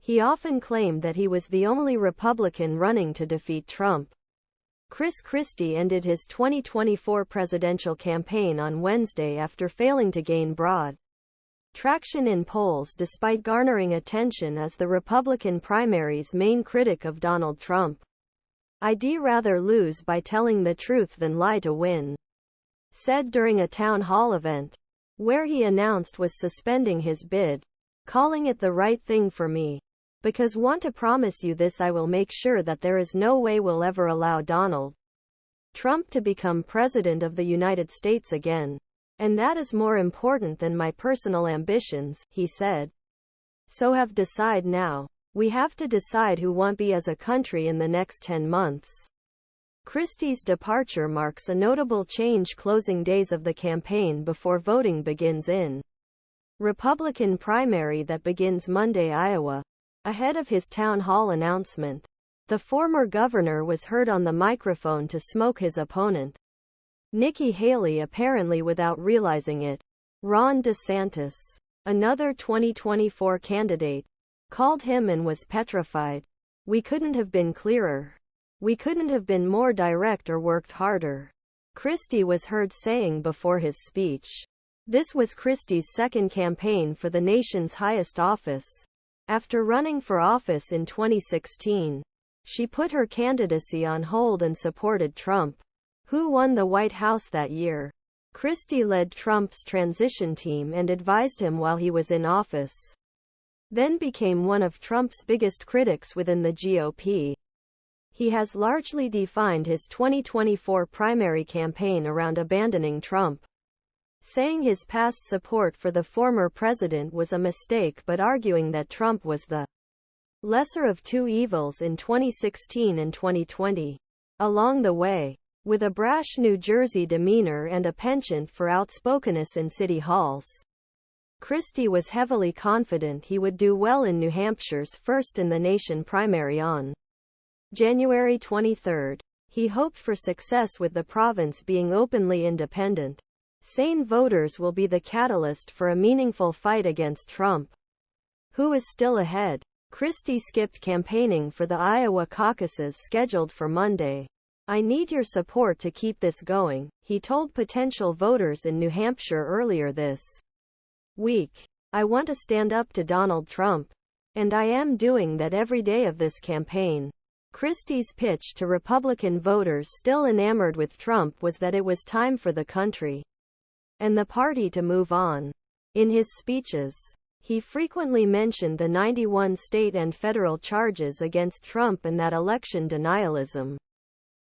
He often claimed that he was the only Republican running to defeat Trump. Christie ended his 2024 presidential campaign on Wednesday after failing to gain broad traction in polls despite garnering attention as the Republican primary's main critic of Donald Trump. "I'd rather lose by telling the truth than lie to win," said during a town hall event, where he announced was suspending his bid, calling it the right thing for me. "Because want to promise you this, I will make sure that there is no way we'll ever allow Donald Trump to become president of the United States again. And that is more important than my personal ambitions," he said. "So have decide now. We have to decide who want be as a country in the next 10 months. Christie's departure marks a notable change closing days of the campaign before voting begins in Republican primary that begins Monday, Iowa. Ahead of his town hall announcement, the former governor was heard on the microphone to smoke his opponent, Nikki Haley, apparently without realizing it. Ron DeSantis, another 2024 candidate, called him and was petrified. "We couldn't have been clearer. We couldn't have been more direct or worked harder," Christie was heard saying before his speech. This was Christie's second campaign for the nation's highest office. After running for office in 2016, she put her candidacy on hold and supported Trump, who won the White House that year. Christie led Trump's transition team and advised him while he was in office, then became one of Trump's biggest critics within the GOP. He has largely defined his 2024 primary campaign around abandoning Trump, saying his past support for the former president was a mistake but arguing that Trump was the lesser of two evils in 2016 and 2020. Along the way, with a brash New Jersey demeanor and a penchant for outspokenness in city halls, Christie was heavily confident he would do well in New Hampshire's first-in-the-nation primary on January 23. He hoped for success with the province being openly independent. Sane voters will be the catalyst for a meaningful fight against Trump, who is still ahead. Christie skipped campaigning for the Iowa caucuses scheduled for Monday. "I need your support to keep this going," he told potential voters in New Hampshire earlier this week. "I want to stand up to Donald Trump, and I am doing that every day of this campaign." Christie's pitch to Republican voters still enamored with Trump was that it was time for the country and the party to move on. In his speeches, he frequently mentioned the 91 state and federal charges against Trump and that election denialism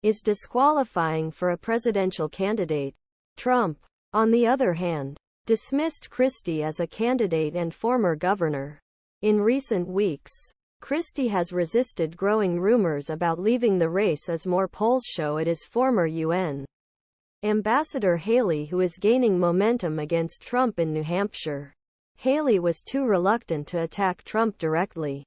is disqualifying for a presidential candidate. Trump, on the other hand, dismissed Christie as a candidate and former governor. In recent weeks, Christie has resisted growing rumors about leaving the race as more polls show it is former UN Ambassador Haley who is gaining momentum against Trump in New Hampshire. Haley was too reluctant to attack Trump directly.